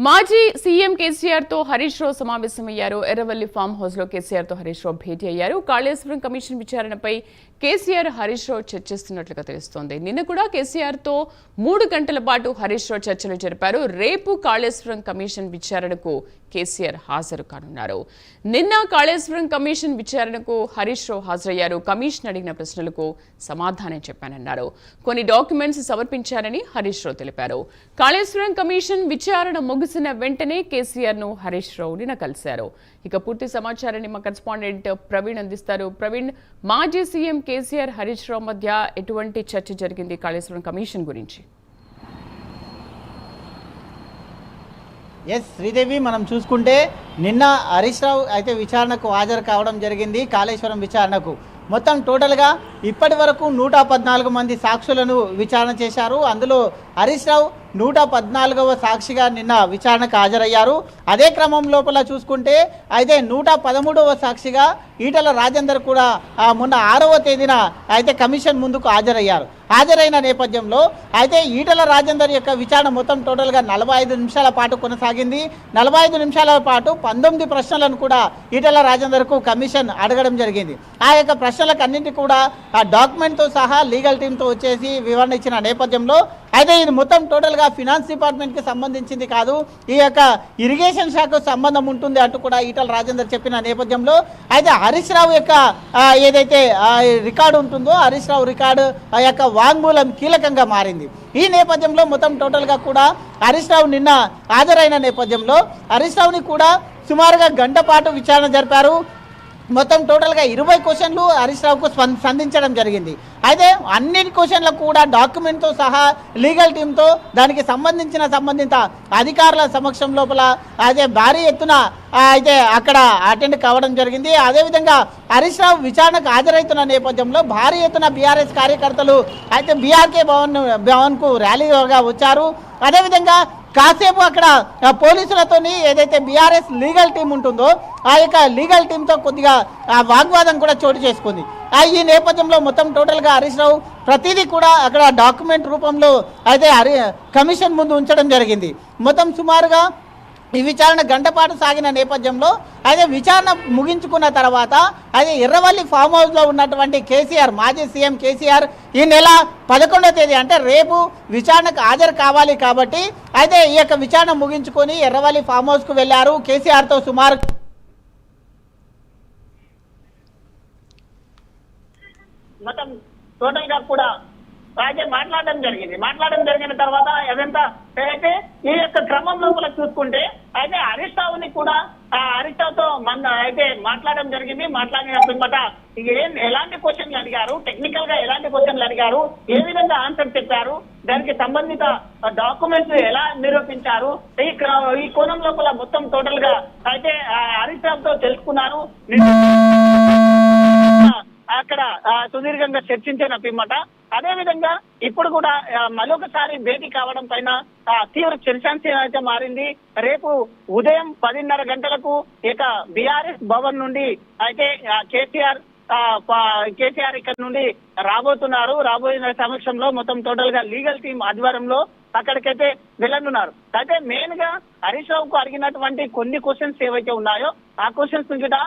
మాజీ సీఎం కేసీఆర్ తో హరీష్ రావు సమావేశమయ్యారు. ఎర్రవల్లి ఫామ్ హౌస్ లో కేసీఆర్ తో హరీష్ రావు భేటీ అయ్యారు. కాళేశ్వరం కమిషన్ విచారణపై కేసీఆర్ హరీష్ రావు చర్చిస్తున్నట్లుగా తెలుస్తోంది. నిన్న కూడా కేసీఆర్ తో 3 గంటల పాటు హరీష్ రావు చర్చలు జరిపారు. రేపు కాళేశ్వరం కమిషన్ విచారణకు కేసీఆర్ హాజరు కానున్నారు. నిన్న కాళేశ్వరం కమిషన్ విచారణకు హరీష్ రావు హాజరయ్యారు. కమిషన్ అడిగిన ప్రశ్నలకు సమాధానం చెప్పానన్నారు. కొన్ని డాక్యుమెంట్స్ సమర్పించారని హరీష్ రావు తెలిపారు. కాళేశ్వరం కమిషన్ విచారణ ముగిసిన వెంటనే కేసీఆర్ ను హరీష్ రావు నిన్న కలిశారు. ఇక పూర్తి సమాచారాన్ని మా కరెస్పాండెంట్ ప్రవీణ్ అందిస్తారు. ప్రవీణ్, మాజీ సీఎం కేసీఆర్ హరీష్ రావు మధ్య ఎటువంటి చర్చ జరిగింది కాళేశ్వరం కమిషన్ గురించి? ఎస్ శ్రీదేవి, మనం చూసుకుంటే నిన్న హరీష్ రావు అయితే విచారణకు హాజరు కావడం జరిగింది. కాళేశ్వరం విచారణకు మొత్తం టోటల్గా ఇప్పటి వరకు 114 మంది సాక్షులను విచారణ చేశారు. అందులో హరీష్ రావు 114వ సాక్షిగా నిన్న విచారణకు హాజరయ్యారు. అదే క్రమం లోపల చూసుకుంటే అయితే 113వ సాక్షిగా ఈటల రాజేందర్ కూడా మొన్న 6వ తేదీన అయితే కమిషన్ ముందుకు హాజరైన నేపథ్యంలో అయితే ఈటల రాజేందర్ యొక్క విచారణ మొత్తం టోటల్గా 45 నిమిషాల పాటు కొనసాగింది. 45 నిమిషాల పాటు 19 ప్రశ్నలను కూడా ఈటల రాజేందర్కు కమిషన్ అడగడం జరిగింది. ఆ యొక్క ప్రశ్నలకు అన్నింటి కూడా ఆ డాక్యుమెంట్తో సహా లీగల్ టీంతో వచ్చేసి వివరణ ఇచ్చిన నేపథ్యంలో అయితే ఇది మొత్తం టోటల్గా ఫినాన్స్ డిపార్ట్మెంట్కి సంబంధించింది కాదు, ఈ యొక్క ఇరిగేషన్ శాఖకు సంబంధం ఉంటుంది అంటూ కూడా ఈటల రాజేందర్ చెప్పిన నేపథ్యంలో అయితే హరీష్ రావు యొక్క ఏదైతే రికార్డు ఉంటుందో హరీష్ రావు రికార్డు ఆ యొక్క వాంగ్మూలం కీలకంగా మారింది. ఈ నేపథ్యంలో మొత్తం టోటల్గా కూడా హరీష్ రావు నిన్న హాజరైన నేపథ్యంలో హరీష్ రావుని కూడా సుమారుగా గంట పాటు విచారణ జరిపారు. మొత్తం టోటల్గా 20 క్వశ్చన్లు హరీష్ రావుకు సంధించడం జరిగింది. అయితే అన్ని క్వశ్చన్లకు కూడా డాక్యుమెంట్తో సహా లీగల్ టీంతో దానికి సంబంధిత అధికారుల సమక్షం లోపల అయితే భారీ ఎత్తున అయితే అక్కడ అటెండ్ కావడం జరిగింది. అదేవిధంగా హరీష్ రావు విచారణకు హాజరవుతున్న నేపథ్యంలో భారీ ఎత్తున బీఆర్ఎస్ కార్యకర్తలు అయితే బీఆర్కే భవన్కు ర్యాలీగా వచ్చారు. అదేవిధంగా కాసేపు అక్కడ పోలీసులతోని ఏదైతే బీఆర్ఎస్ లీగల్ టీం ఉంటుందో ఆ యొక్క లీగల్ టీంతో కొద్దిగా వాగ్వాదం కూడా చోటు చేసుకుంది. ఈ నేపథ్యంలో మొత్తం టోటల్గా హరీష్ రావు ప్రతిదీ కూడా అక్కడ డాక్యుమెంట్ రూపంలో అయితే కమిషన్ ముందు ఉంచడం జరిగింది. మొత్తం సుమారుగా ఈ విచారణ గంట పాటు సాగిన నేపథ్యంలో అయితే విచారణ ముగించుకున్న తర్వాత అయితే ఎర్రవల్లి ఫామ్ హౌస్లో ఉన్నటువంటి కేసీఆర్, మాజీ సీఎం కేసీఆర్ ఈ నెల 11వ తేదీ అంటే రేపు విచారణకు హాజరు కావాలి కాబట్టి అయితే ఈ యొక్క విచారణ ముగించుకొని ఎర్రవల్లి ఫామ్ హౌస్కు వెళ్ళారు. కేసీఆర్తో సుమారు మొత్తం టోటల్గా కూడా అయితే మాట్లాడడం జరిగిన తర్వాత అదంతా అయితే ఈ యొక్క క్రమం లోపల చూసుకుంటే అయితే హరీష్ రావుని కూడా హరీష్ రావుతో అయితే మాట్లాడడం జరిగింది. మాట్లాడిన పిమ్మట ఎలాంటి క్వశ్చన్లు అడిగారు, టెక్నికల్ గా ఎలాంటి క్వశ్చన్లు అడిగారు, ఏ విధంగా ఆన్సర్ చెప్పారు, దానికి సంబంధిత డాక్యుమెంట్స్ ఎలా నిరూపించారు, ఈ కోణం లోపల మొత్తం టోటల్ గా అయితే హరీష్ రావుతో తెలుసుకున్నారు. అక్కడ సుదీర్ఘంగా చర్చించిన పిమ్మట అదేవిధంగా ఇప్పుడు కూడా మరొకసారి భేటీ కావడం పైన తీవ్ర చర్చాంశం అయితే మారింది. రేపు ఉదయం 10:30 గంటలకు ఇక బీఆర్ఎస్ భవన్ నుండి అయితే కేసీఆర్ ఇక్కడ నుండి రాబోయిన సమక్షంలో మొత్తం టోటల్ గా లీగల్ టీం ఆధ్వర్యంలో అక్కడికైతే వెళ్ళనున్నారు. అయితే మెయిన్ గా హరీష్ రావుకు అడిగినటువంటి కొన్ని క్వశ్చన్స్ ఏవైతే ఉన్నాయో ఆ క్వశ్చన్స్ గిట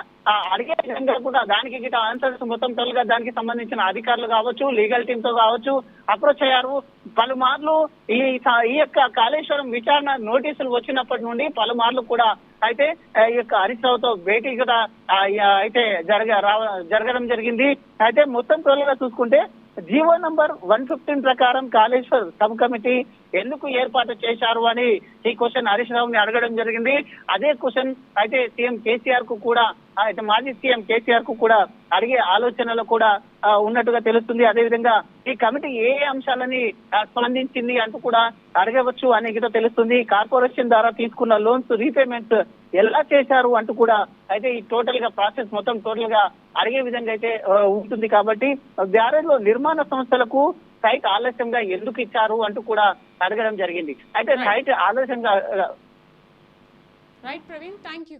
అడిగే విధంగా కూడా దానికి గిట ఆన్సర్స్ మొత్తం టోటల్ గా దానికి సంబంధించిన అధికారులు కావచ్చు, లీగల్ టీమ్ తో కావచ్చు అప్రోచ్ అయ్యారు. పలుమార్లు ఈ యొక్క కాళేశ్వరం విచారణ నోటీసులు వచ్చినప్పటి నుండి పలుమార్లు కూడా అయితే ఈ యొక్క హరీష్ రావుతో భేటీ కూడా అయితే జరగడం జరిగింది. అయితే మొత్తం టోటల్ గా చూసుకుంటే జీవో నంబర్ 115 ప్రకారం కాళేశ్వర్ సబ్ కమిటీ ఎందుకు ఏర్పాటు చేశారు అని ఈ క్వశ్చన్ హరీష్ రావుని అడగడం జరిగింది. అదే క్వశ్చన్ అయితే సీఎం కేసీఆర్ కు కూడా అయితే మాజీ సీఎం కేసీఆర్ కు కూడా అడిగే ఆలోచనలు కూడా ఉన్నట్టుగా తెలుస్తుంది. అదేవిధంగా ఈ కమిటీ ఏ అంశాలని స్పందించింది అంటూ కూడా అడగవచ్చు అనేది తెలుస్తుంది. కార్పొరేషన్ ద్వారా తీసుకున్న లోన్స్ రీపేమెంట్స్ ఎలా చేశారు అంటూ కూడా అయితే ఈ టోటల్ గా ప్రాసెస్ మొత్తం టోటల్ గా అడిగే విధంగా అయితే ఉంటుంది. కాబట్టి బ్యారేజ్ లో నిర్మాణ సంస్థలకు సైట్ ఆలస్యంగా ఎందుకు ఇచ్చారు అంటూ కూడా అడగడం జరిగింది. అయితే సైట్ ఆలస్యంగా రైట్ ప్రవీణ్, థ్యాంక్ యూ.